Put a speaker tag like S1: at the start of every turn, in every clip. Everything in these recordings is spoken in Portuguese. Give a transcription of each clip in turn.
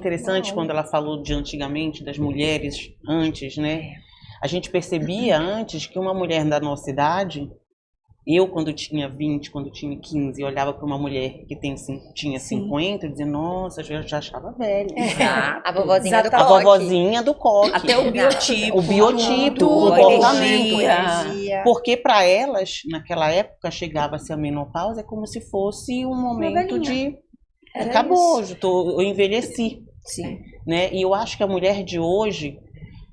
S1: Interessante quando ela falou de antigamente, das mulheres antes, né? A gente percebia antes que uma mulher da nossa idade, eu quando tinha 20, quando tinha 15, olhava para uma mulher que tinha 50, eu dizia, nossa, eu já achava velha.
S2: A vovozinha do coque.
S1: A vovozinha do coque.
S3: Até o biotipo.
S1: O biotipo, o comportamento. Porque para elas, naquela época, chegava-se a menopausa, é como se fosse um momento de... Acabou, eu envelheci.
S3: Sim.
S1: Né? E eu acho que a mulher de hoje,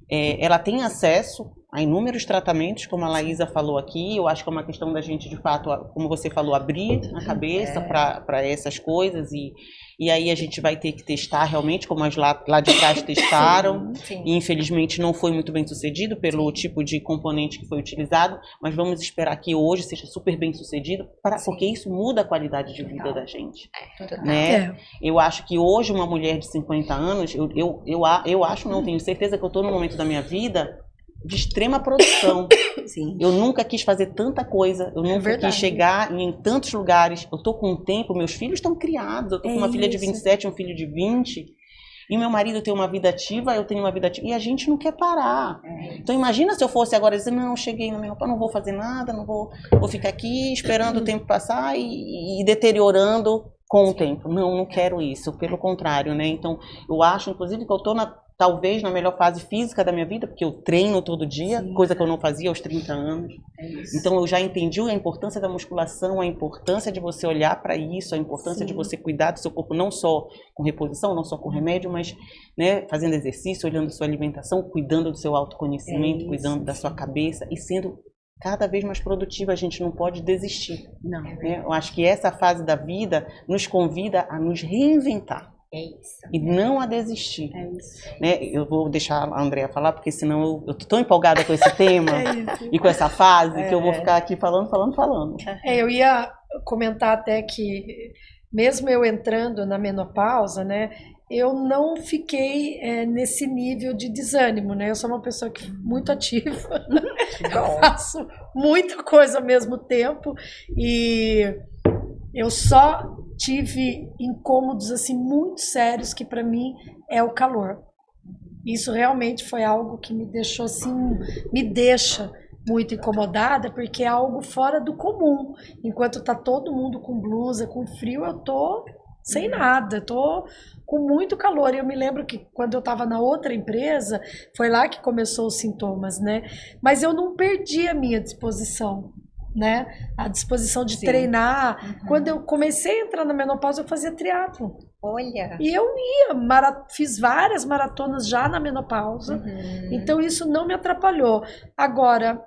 S1: ela tem acesso a inúmeros tratamentos, como a Laísa falou aqui. Eu acho que é uma questão da gente, de fato, como você falou, abrir a cabeça para essas coisas. E aí a gente vai ter que testar realmente, como as lá de trás testaram.
S2: Sim.
S1: E infelizmente não foi muito bem sucedido pelo tipo de componente que foi utilizado. Mas vamos esperar que hoje seja super bem sucedido, porque isso muda a qualidade de vida da gente. Né? Eu acho que hoje uma mulher de 50 anos, eu acho, não tenho certeza que eu estou num momento da minha vida de extrema produção.
S3: Sim.
S1: Eu nunca quis fazer tanta coisa, eu nunca quis chegar em tantos lugares. Eu tô com o tempo, meus filhos estão criados, eu tô com uma filha de 27, um filho de 20, e meu marido tem uma vida ativa, eu tenho uma vida ativa, e a gente não quer parar. Então imagina se eu fosse agora dizer, não, cheguei no meu pai, não vou fazer nada, vou ficar aqui esperando o tempo passar e deteriorando com o tempo. Não quero isso, pelo contrário, né? Então eu acho, inclusive, que eu tô talvez na melhor fase física da minha vida, porque eu treino todo dia, coisa que eu não fazia aos 30 anos. Então eu já entendi a importância da musculação, a importância de você olhar para isso, a importância de você cuidar do seu corpo, não só com reposição, não só com remédio, mas, né, fazendo exercício, olhando sua alimentação, cuidando do seu autoconhecimento, cuidando da sua cabeça e sendo cada vez mais produtiva. A gente não pode desistir.
S3: Não.
S1: Né? Eu acho que essa fase da vida nos convida a nos reinventar. E não a desistir. Né? Eu vou deixar a Andrea falar, porque senão eu tô tão empolgada com esse tema e com essa fase que eu vou ficar aqui falando.
S4: Eu ia comentar até que, mesmo eu entrando na menopausa, né, eu não fiquei nesse nível de desânimo, né? Eu sou uma pessoa muito ativa, eu faço muita coisa ao mesmo tempo e eu só tive incômodos assim muito sérios, que para mim é o calor. Isso realmente foi algo que me deixou assim, me deixa muito incomodada, porque é algo fora do comum. Enquanto tá todo mundo com blusa, com frio, eu tô sem nada, tô com muito calor. E eu me lembro que quando eu estava na outra empresa, foi lá que começou os sintomas, né? Mas eu não perdi a minha disposição, né? A disposição de treinar. Quando eu comecei a entrar na menopausa, eu fazia triatlon.
S2: Olha!
S4: E eu fiz várias maratonas já na menopausa. Então isso não me atrapalhou. Agora,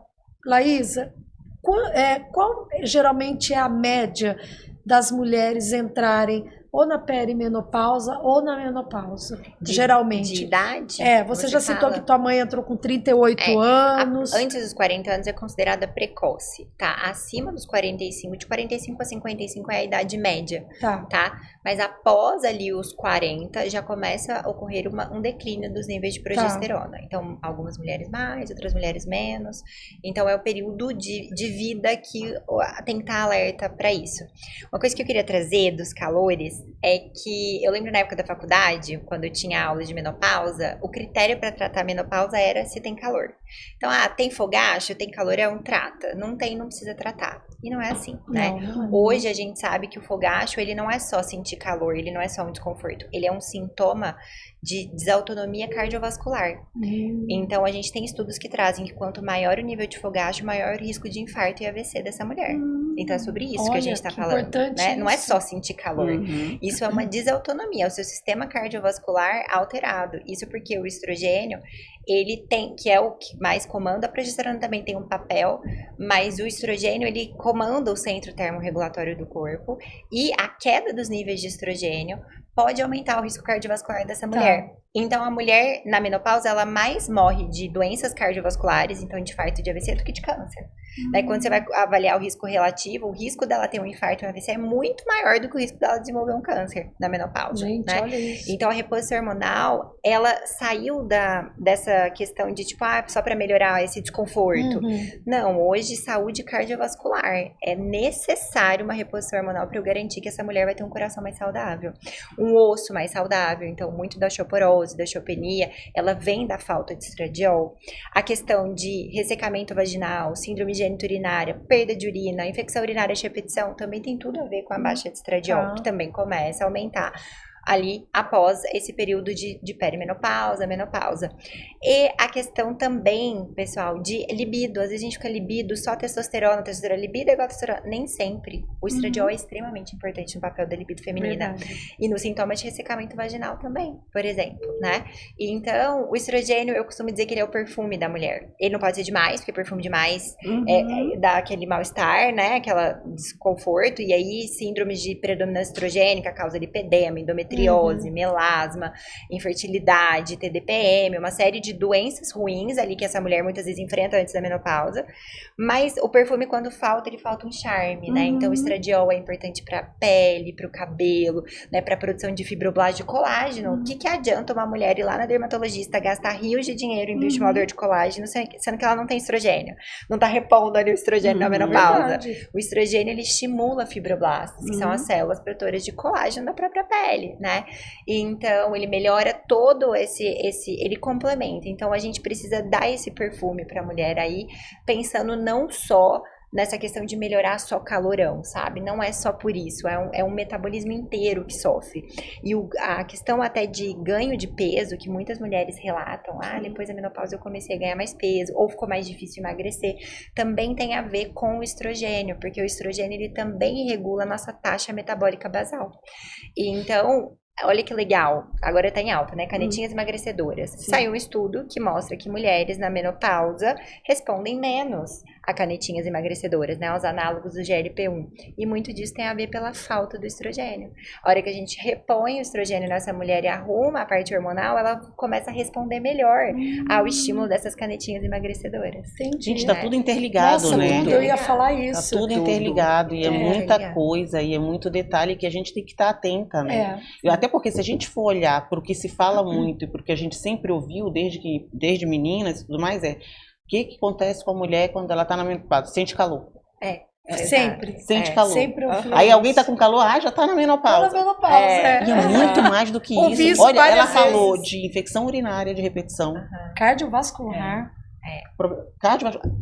S4: Laísa, qual geralmente é a média das mulheres entrarem ou na perimenopausa ou na menopausa, geralmente?
S2: De idade?
S4: Você já citou que tua mãe entrou com 38 anos.
S2: Antes dos 40 anos é considerada precoce, tá? Acima dos 45, de 45 a 55 é a idade média, tá? Mas após ali os 40, já começa a ocorrer um declínio dos níveis de progesterona. Então, algumas mulheres mais, outras mulheres menos. Então, é o período de vida que tem que estar alerta para isso. Uma coisa que eu queria trazer dos calores é que eu lembro na época da faculdade, quando eu tinha aulas de menopausa, o critério para tratar a menopausa era se tem calor. Então, tem fogacho, tem calor, trata. Não tem, não precisa tratar. E não é assim, né?
S4: Não.
S2: Hoje a gente sabe que o fogacho, ele não é só sentir calor, ele não é só um desconforto. Ele é um sintoma de desautonomia cardiovascular. Então, a gente tem estudos que trazem que quanto maior o nível de fogacho, maior o risco de infarto e AVC dessa mulher. Então, é sobre isso que a gente está falando, né? Não é só sentir calor. Isso é uma desautonomia, é o seu sistema cardiovascular alterado. Isso porque o estrogênio, ele tem, que é o que mais comanda, a progesterona também tem um papel, mas o estrogênio, ele comanda o centro termorregulatório do corpo, e a queda dos níveis de estrogênio pode aumentar o risco cardiovascular dessa mulher. Então, a mulher, na menopausa, ela mais morre de doenças cardiovasculares, então de infarto e de AVC, do que de câncer. Daí, quando você vai avaliar o risco relativo, o risco dela ter um infarto e um AVC é muito maior do que o risco dela desenvolver um câncer na menopausa.
S4: Gente,
S2: né?
S4: olha isso.
S2: Então, a reposição hormonal, ela saiu dessa questão de, tipo, só para melhorar esse desconforto. Não, hoje, saúde cardiovascular. É necessário uma reposição hormonal para eu garantir que essa mulher vai ter um coração mais saudável. Um um osso mais saudável. Então, muito da osteoporose, da osteopenia, ela vem da falta de estradiol. A questão de ressecamento vaginal, síndrome geniturinária, perda de urina, infecção urinária de repetição, também tem tudo a ver com a baixa de estradiol, que também começa a aumentar ali após esse período de perimenopausa, menopausa. E a questão também, pessoal, de libido. Às vezes a gente fica libido, só testosterona, libido é igual a testosterona. Nem sempre. O estradiol é extremamente importante no papel da libido feminina. E no sintoma de ressecamento vaginal também, por exemplo, né? E então, o estrogênio, eu costumo dizer que ele é o perfume da mulher. Ele não pode ser demais, porque perfume demais dá aquele mal-estar, né? Aquela desconforto. E aí, síndromes de predominância estrogênica causa lipedema, endometriose, melasma, infertilidade, TDPM, uma série de doenças ruins ali que essa mulher muitas vezes enfrenta antes da menopausa. Mas o perfume, quando falta, ele falta um charme, né? Então, o estradiol é importante para a pele, para o cabelo, né? Para a produção de fibroblasto de colágeno. O que adianta uma mulher ir lá na dermatologista gastar rios de dinheiro em bioestimulador de colágeno, sendo que ela não tem estrogênio? Não tá repondo ali o estrogênio na menopausa. O estrogênio, ele estimula fibroblastos, que são as células produtoras de colágeno da própria pele, né? Então, ele melhora todo ele complementa. Então, a gente precisa dar esse perfume pra mulher aí, pensando não só nessa questão de melhorar só calorão, sabe? Não é só por isso, é um metabolismo inteiro que sofre. E a questão até de ganho de peso, que muitas mulheres relatam, depois da menopausa eu comecei a ganhar mais peso, ou ficou mais difícil emagrecer, também tem a ver com o estrogênio, porque o estrogênio, ele também regula a nossa taxa metabólica basal. E então, olha que legal, agora tá em alta, né? Canetinhas emagrecedoras. Sim. Saiu um estudo que mostra que mulheres na menopausa respondem menos a canetinhas emagrecedoras, né? Os análogos do GLP-1. E muito disso tem a ver pela falta do estrogênio. A hora que a gente repõe o estrogênio nessa mulher e arruma a parte hormonal, ela começa a responder melhor ao estímulo dessas canetinhas emagrecedoras.
S1: Entendi. Gente, tá tudo interligado,
S4: nossa,
S1: né?
S4: Tudo, eu ia falar isso.
S1: Tá tudo interligado e é muita coisa e é muito detalhe que a gente tem que estar atenta, né? Até porque se a gente for olhar para o que se fala muito e para o que a gente sempre ouviu desde meninas e tudo mais, o que acontece com a mulher quando ela tá na menopausa? Sente calor.
S4: Sempre.
S1: Sente calor.
S4: Sempre
S1: aí alguém tá com calor, já tá na menopausa.
S4: Tá na menopausa.
S1: E é muito mais do que isso. Olha, ela falou de infecção urinária de repetição.
S4: Cardiovascular.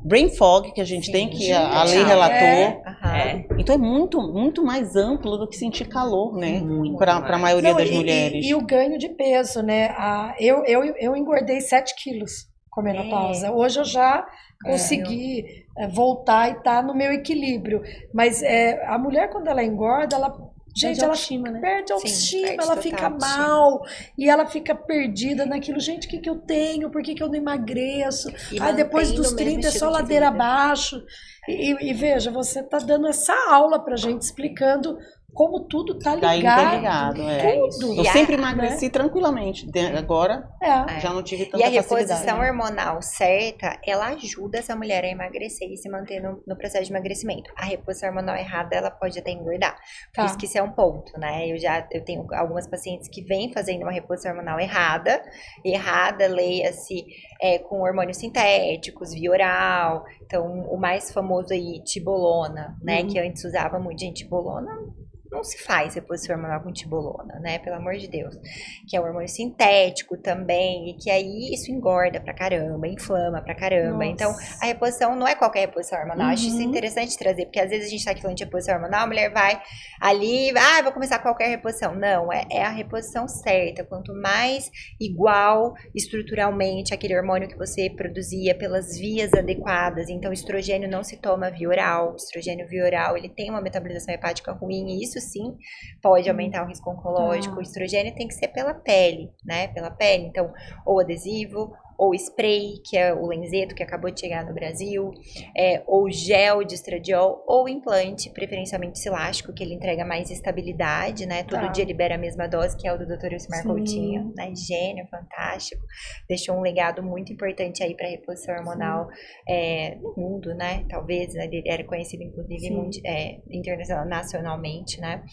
S1: Brain fog, que a gente tem, que a lei relatou. Então é muito, muito mais amplo do que sentir calor, né? Para a maioria das mulheres.
S4: E o ganho de peso, né? Eu engordei 7 quilos com a menopausa. Hoje eu já consegui voltar e tá no meu equilíbrio. Mas a mulher, quando ela engorda, ela perde autoestima, né? Perde autoestima, ela fica mal e ela fica perdida naquilo. Gente, o que eu tenho? Por que eu não emagreço? Depois dos 30 é só ladeira abaixo. E veja, você tá dando essa aula pra gente explicando como tudo tá ligado.
S1: Tá interligado,
S4: tudo.
S1: Eu sempre emagreci tranquilamente. Agora, já não tive tanta facilidade.
S2: E a reposição hormonal certa, ela ajuda essa mulher a emagrecer e se manter no processo de emagrecimento. A reposição hormonal errada, ela pode até engordar. Por isso que isso é um ponto, né? Eu tenho algumas pacientes que vêm fazendo uma reposição hormonal errada, leia-se com hormônios sintéticos, via oral. Então, o mais famoso aí, tibolona, né? Que antes usava muito. Gente, tibolona não se faz reposição hormonal com tibolona, né? Pelo amor de Deus. Que é um hormônio sintético também, e que aí isso engorda pra caramba, inflama pra caramba. Nossa. Então, a reposição não é qualquer reposição hormonal. Acho isso interessante trazer, porque às vezes a gente tá aqui falando de reposição hormonal, a mulher vai ali, vou começar qualquer reposição. Não, é a reposição certa. Quanto mais igual estruturalmente aquele hormônio que você produzia pelas vias adequadas. Então, o estrogênio não se toma via oral. O estrogênio via oral, ele tem uma metabolização hepática ruim, e isso sim pode aumentar o risco oncológico. O estrogênio tem que ser pela pele, né? Pela pele. Então, ou adesivo, ou spray, que é o Lenzeto, que acabou de chegar no Brasil, ou gel de estradiol, ou implante, preferencialmente silástico, que ele entrega mais estabilidade, né? Todo dia libera a mesma dose, que é o do Dr. Wilcimar Coutinho, né? Gênio, fantástico. Deixou um legado muito importante aí para a reposição hormonal no mundo, né? Talvez, né? Ele era conhecido, inclusive, nacionalmente, né?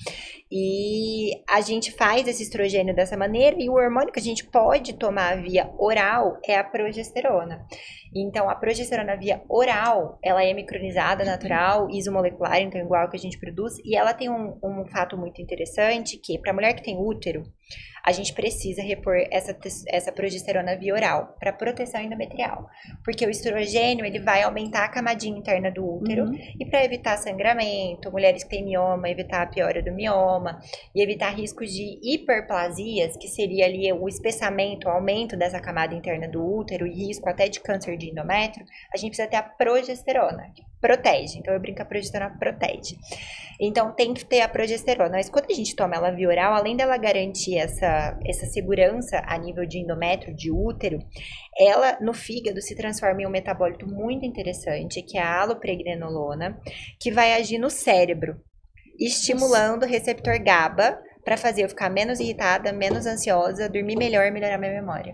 S2: E a gente faz esse estrogênio dessa maneira, e o hormônio que a gente pode tomar via oral é é a progesterona. Então, a progesterona via oral, ela é micronizada, natural, isomolecular, então igual que a gente produz, e ela tem um fato muito interessante, que para mulher que tem útero, a gente precisa repor essa progesterona via oral para proteção endometrial. Porque o estrogênio, ele vai aumentar a camadinha interna do útero e para evitar sangramento, mulheres que têm mioma, evitar a piora do mioma e evitar riscos de hiperplasias, que seria ali o espessamento, o aumento dessa camada interna do útero e risco até de câncer de endométrio, a gente precisa ter a progesterona, que protege. Então eu brinco que a progesterona protege. Então tem que ter a progesterona. Mas quando a gente toma ela via oral, além dela garantir essa segurança a nível de endométrio, de útero, ela no fígado se transforma em um metabólito muito interessante, que é a alopregnenolona, que vai agir no cérebro, estimulando o receptor GABA para fazer eu ficar menos irritada, menos ansiosa, dormir melhor e melhorar minha memória.